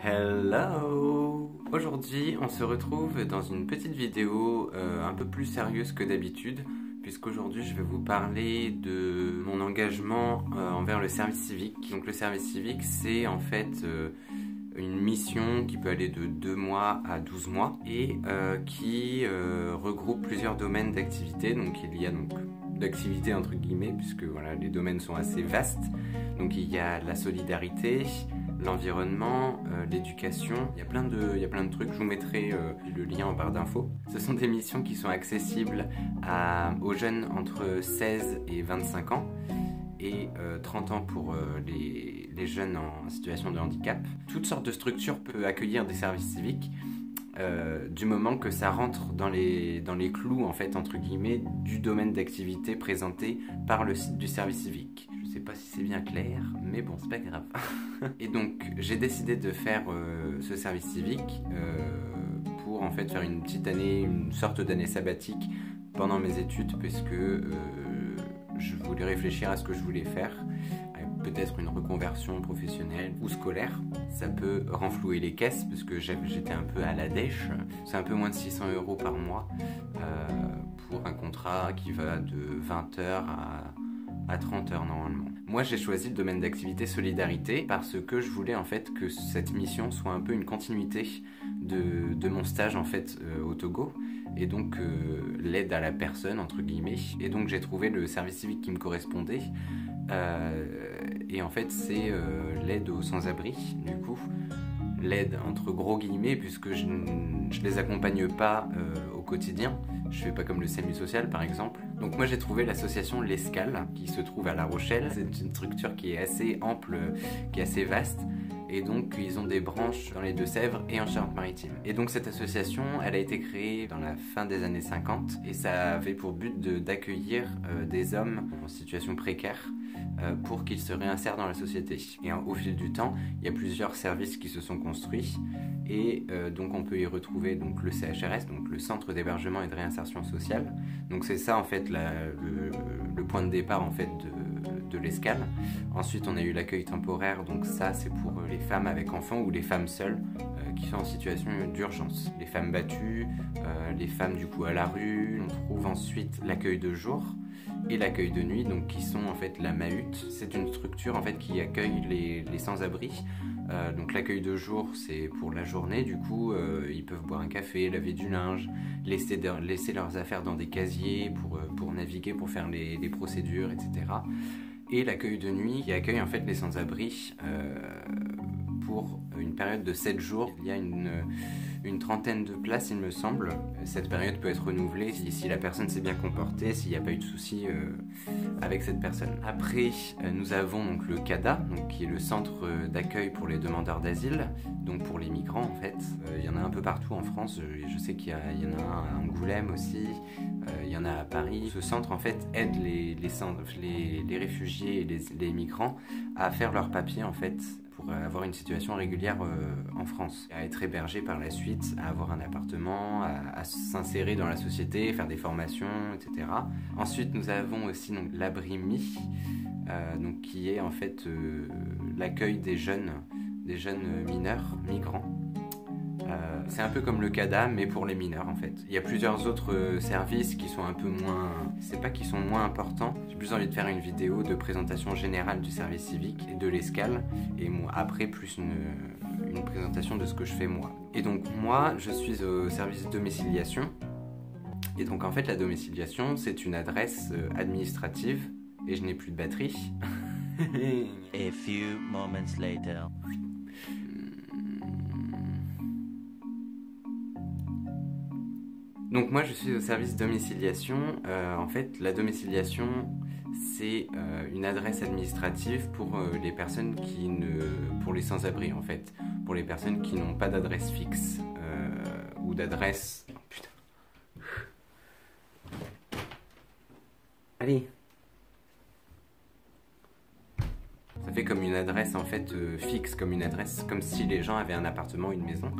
Hello! Aujourd'hui, on se retrouve dans une petite vidéo un peu plus sérieuse que d'habitude, puisqu'aujourd'hui je vais vous parler de mon engagement envers le service civique. Donc le service civique, c'est en fait une mission qui peut aller de 2 mois à 12 mois et qui regroupe plusieurs domaines d'activité. Donc il y a donc d'activité entre guillemets, puisque voilà, les domaines sont assez vastes. Donc il y a la solidarité, l'environnement, l'éducation, il y a plein de trucs, je vous mettrai le lien en barre d'infos. Ce sont des missions qui sont accessibles aux jeunes entre 16 et 25 ans et 30 ans pour les jeunes en situation de handicap. Toutes sortes de structures peuvent accueillir des services civiques du moment que ça rentre dans les clous en fait entre guillemets du domaine d'activité présenté par le site du service civique. Je sais pas si c'est bien clair, mais bon, c'est pas grave. Et donc, j'ai décidé de faire ce service civique pour en fait faire une petite année, une sorte d'année sabbatique pendant mes études, parce que je voulais réfléchir à ce que je voulais faire. Peut-être une reconversion professionnelle ou scolaire. Ça peut renflouer les caisses parce que j'étais un peu à la dèche. C'est un peu moins de 600 € par mois pour un contrat qui va de 20 heures à 30 heures normalement. Moi j'ai choisi le domaine d'activité solidarité parce que je voulais en fait que cette mission soit un peu une continuité de mon stage en fait au Togo, et donc l'aide à la personne entre guillemets, et donc j'ai trouvé le service civique qui me correspondait. Et en fait c'est l'aide aux sans-abri, du coup l'aide entre gros guillemets, puisque je les accompagne pas au quotidien. Je fais pas comme le SAMU social par exemple. Donc moi j'ai trouvé l'association L'Escale qui se trouve à La Rochelle. C'est une structure qui est assez ample, qui est assez vaste. Et donc ils ont des branches dans les Deux-Sèvres et en Charente-Maritime. Et donc cette association, elle a été créée dans la fin des années 50 et ça avait pour but d'accueillir des hommes en situation précaire pour qu'ils se réinsèrent dans la société. Et au fil du temps, il y a plusieurs services qui se sont construits et donc on peut y retrouver donc le CHRS, donc le Centre d'hébergement et de réinsertion sociale. Donc c'est ça en fait le point de départ en fait de l'Escale. Ensuite on a eu l'accueil temporaire, donc ça c'est pour les femmes avec enfants ou les femmes seules qui sont en situation d'urgence. Les femmes battues, les femmes du coup à la rue. On trouve ensuite l'accueil de jour et l'accueil de nuit, donc qui sont en fait la Mahut. C'est une structure en fait qui accueille les sans-abri. Donc l'accueil de jour c'est pour la journée, du coup ils peuvent boire un café, laver du linge, laisser leurs affaires dans des casiers pour naviguer, pour faire les procédures, etc. Et l'accueil de nuit qui accueille en fait les sans-abri pour une période de 7 jours. Il y a une trentaine de places il me semble. Cette période peut être renouvelée si la personne s'est bien comportée, s'il n'y a pas eu de soucis avec cette personne. Après nous avons donc le CADA, donc, qui est le centre d'accueil pour les demandeurs d'asile, donc pour les migrants en fait. Il y en a un peu partout en France, je sais qu'il y en a un à Angoulême aussi, il y en a à Paris. Ce centre en fait aide les réfugiés et les migrants à faire leurs papiers en fait, pour avoir une situation régulière en France, à être hébergé par la suite, à avoir un appartement, à s'insérer dans la société, faire des formations, etc. Ensuite, nous avons aussi donc l'Abrimi, donc qui est en fait l'accueil des jeunes mineurs, migrants. C'est un peu comme le CADA mais pour les mineurs en fait. Il y a plusieurs autres services qui sont un peu moins... C'est pas qu'ils sont moins importants. J'ai plus envie de faire une vidéo de présentation générale du service civique et de l'Escale. Et moi, après plus une présentation de ce que je fais moi. Et donc moi je suis au service de domiciliation. Et donc en fait la domiciliation c'est une adresse administrative. Et je n'ai plus de batterie. A few moments later. Donc moi je suis au service domiciliation. En fait la domiciliation c'est une adresse administrative pour les personnes pour les sans-abri en fait, pour les personnes qui n'ont pas d'adresse fixe ou d'adresse... Oh, putain. Allez. Ça fait comme une adresse en fait fixe, comme une adresse, comme si les gens avaient un appartement, une maison.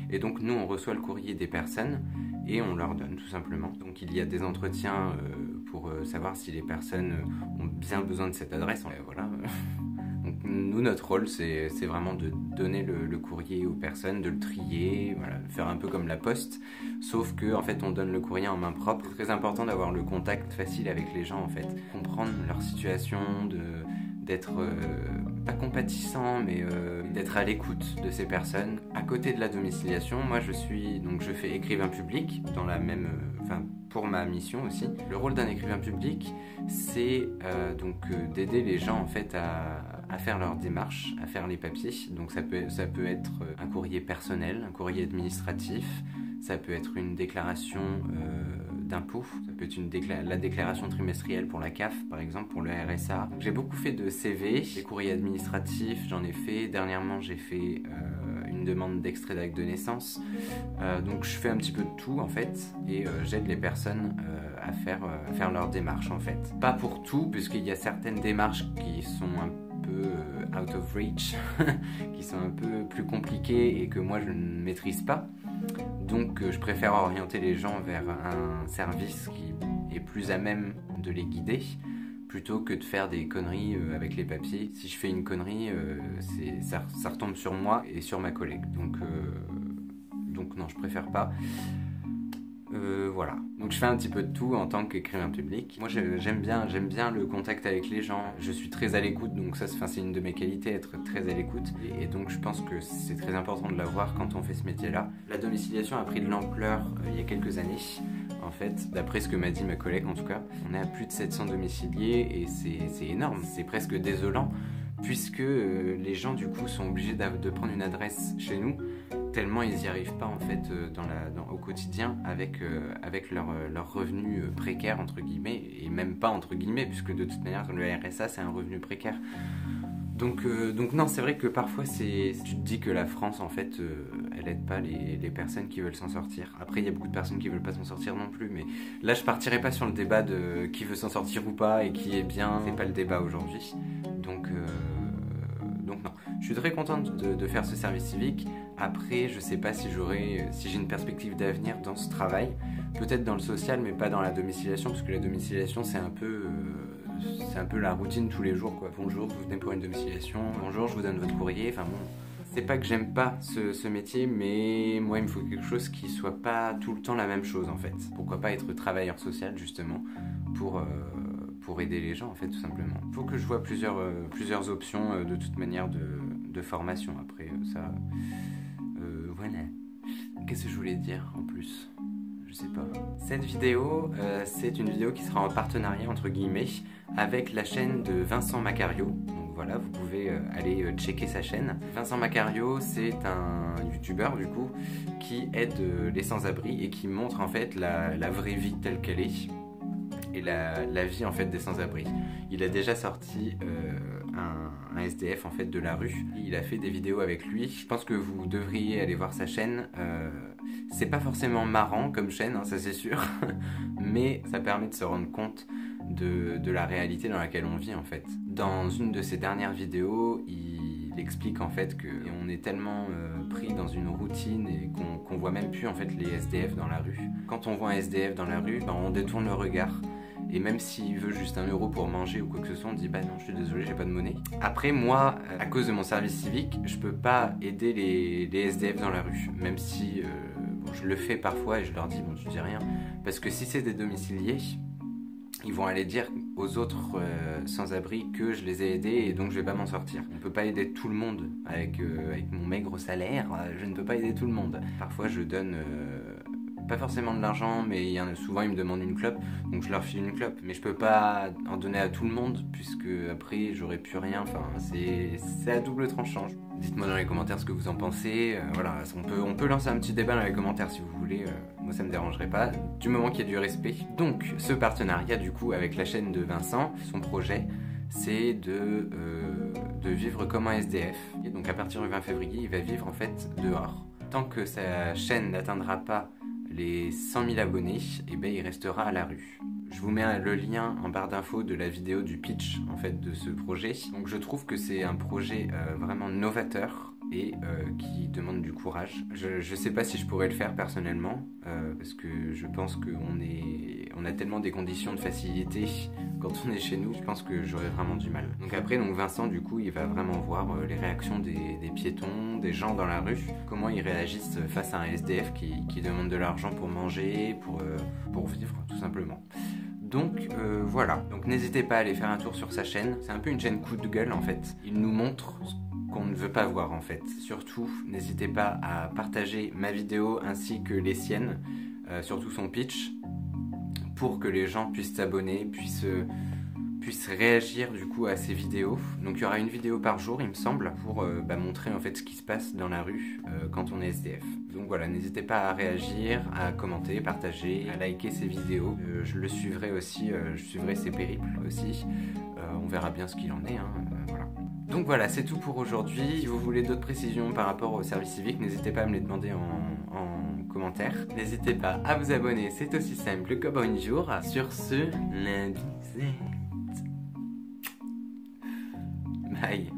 Et donc nous on reçoit le courrier des personnes et on leur donne tout simplement. Donc il y a des entretiens pour savoir si les personnes ont bien besoin de cette adresse. Voilà. Donc Nous, notre rôle, c'est vraiment de donner le courrier aux personnes, de le trier, voilà, faire un peu comme la poste, sauf que en fait, on donne le courrier en main propre. C'est très important d'avoir le contact facile avec les gens, en fait, comprendre leur situation, d'être pas compatissant, mais d'être à l'écoute de ces personnes. À côté de la domiciliation, moi je fais écrivain public dans la même, pour ma mission aussi. Le rôle d'un écrivain public, c'est d'aider les gens en fait à faire leurs démarches, à faire les papiers. Donc ça peut être un courrier personnel, un courrier administratif, ça peut être une déclaration d'impôt, ça peut être la déclaration trimestrielle pour la CAF par exemple, pour le RSA. J'ai beaucoup fait de CV, des courriers administratifs, j'en ai fait. Dernièrement j'ai fait une demande d'extrait d'acte de naissance. Donc je fais un petit peu de tout en fait et j'aide les personnes à faire leurs démarches en fait. Pas pour tout, puisqu'il y a certaines démarches qui sont un peu out of reach, qui sont un peu plus compliquées et que moi je ne maîtrise pas. Donc je préfère orienter les gens vers un service qui est plus à même de les guider plutôt que de faire des conneries avec les papiers. Si je fais une connerie, ça retombe sur moi et sur ma collègue. Donc non, je préfère pas. Voilà. Donc je fais un petit peu de tout en tant qu'écrivain public. Moi j'aime bien le contact avec les gens. Je suis très à l'écoute, donc ça c'est une de mes qualités, être très à l'écoute. Et donc je pense que c'est très important de l'avoir quand on fait ce métier-là. La domiciliation a pris de l'ampleur il y a quelques années. En fait, d'après ce que m'a dit ma collègue en tout cas, on est à plus de 700 domiciliés et c'est énorme. C'est presque désolant puisque les gens du coup sont obligés de prendre une adresse chez nous tellement ils n'y arrivent pas en fait au quotidien avec leurs revenus précaires entre guillemets, et même pas entre guillemets puisque de toute manière le RSA c'est un revenu précaire. Donc non, c'est vrai que parfois tu te dis que la France en fait elle aide pas les personnes qui veulent s'en sortir. Après il y a beaucoup de personnes qui veulent pas s'en sortir non plus, mais là je partirai pas sur le débat de qui veut s'en sortir ou pas et qui est bien, c'est pas le débat aujourd'hui. Donc non, je suis très contente de faire ce service civique. Après, je sais pas si j'ai une perspective d'avenir dans ce travail, peut-être dans le social, mais pas dans la domiciliation, parce que la domiciliation c'est un peu la routine tous les jours, quoi. Bonjour, vous venez pour une domiciliation. Bonjour, je vous donne votre courrier. Enfin bon, c'est pas que j'aime pas ce métier, mais moi il me faut quelque chose qui soit pas tout le temps la même chose en fait. Pourquoi pas être travailleur social justement pour aider les gens en fait tout simplement. Il faut que je vois plusieurs options de toute manière de formation après ça. Voilà. Qu'est-ce que je voulais dire en plus ? Je sais pas. Cette vidéo, c'est une vidéo qui sera en partenariat entre guillemets avec la chaîne de Vincent Macario. Donc voilà, vous pouvez aller checker sa chaîne. Vincent Macario, c'est un youtubeur du coup qui aide les sans-abri et qui montre en fait la vraie vie telle qu'elle est et la vie en fait des sans-abri. Il a déjà sorti un SDF en fait de la rue. Il a fait des vidéos avec lui. Je pense que vous devriez aller voir sa chaîne. C'est pas forcément marrant comme chaîne, hein, ça c'est sûr, mais ça permet de se rendre compte de la réalité dans laquelle on vit en fait. Dans une de ses dernières vidéos, il explique en fait qu'on est tellement pris dans une routine et qu'on voit même plus en fait les SDF dans la rue. Quand on voit un SDF dans la rue, on détourne le regard. Et même s'il veut juste 1 euro pour manger ou quoi que ce soit, on dit bah non, je suis désolé, j'ai pas de monnaie. Après, moi, à cause de mon service civique, je peux pas aider les SDF dans la rue, même si je le fais parfois et je leur dis bon, je dis rien, parce que si c'est des domiciliés, ils vont aller dire aux autres sans-abri que je les ai aidés et donc je vais pas m'en sortir. On peut pas aider tout le monde avec mon maigre salaire, je ne peux pas aider tout le monde. Parfois, je donne pas forcément de l'argent, mais souvent ils me demandent une clope, donc je leur file une clope. Mais je peux pas en donner à tout le monde, puisque après j'aurai plus rien, enfin c'est à double tranchant. Dites-moi dans les commentaires ce que vous en pensez, voilà, on peut lancer un petit débat dans les commentaires si vous voulez, moi ça me dérangerait pas, du moment qu'il y a du respect. Donc ce partenariat du coup avec la chaîne de Vincent, son projet c'est de vivre comme un SDF. Et donc à partir du 20 février, il va vivre en fait dehors. Tant que sa chaîne n'atteindra pas les 100 000 abonnés, et il restera à la rue. Je vous mets le lien en barre d'infos de la vidéo du pitch en fait de ce projet. Donc je trouve que c'est un projet vraiment novateur et qui demande du courage. Je sais pas si je pourrais le faire personnellement, parce que je pense qu'on a tellement des conditions de facilité quand on est chez nous, je pense que j'aurais vraiment du mal. Donc après, Vincent, du coup, il va vraiment voir les réactions des piétons, des gens dans la rue, comment ils réagissent face à un SDF qui demande de l'argent pour manger, pour vivre, tout simplement. Donc voilà, donc n'hésitez pas à aller faire un tour sur sa chaîne, c'est un peu une chaîne coup de gueule en fait. Il nous montre ce qu'on ne veut pas voir en fait. Surtout, n'hésitez pas à partager ma vidéo ainsi que les siennes, surtout son pitch, pour que les gens puissent s'abonner, puissent réagir du coup à ces vidéos. Donc il y aura une vidéo par jour il me semble pour montrer en fait ce qui se passe dans la rue quand on est SDF. Donc voilà, n'hésitez pas à réagir, à commenter, partager, à liker ces vidéos. Je le suivrai aussi, je suivrai ses périples aussi. On verra bien ce qu'il en est, voilà. Donc voilà, c'est tout pour aujourd'hui. Si vous voulez d'autres précisions par rapport au service civique, n'hésitez pas à me les demander en commentaire. N'hésitez pas à vous abonner, c'est aussi simple que bonjour. Sur ce, lundi. Bye.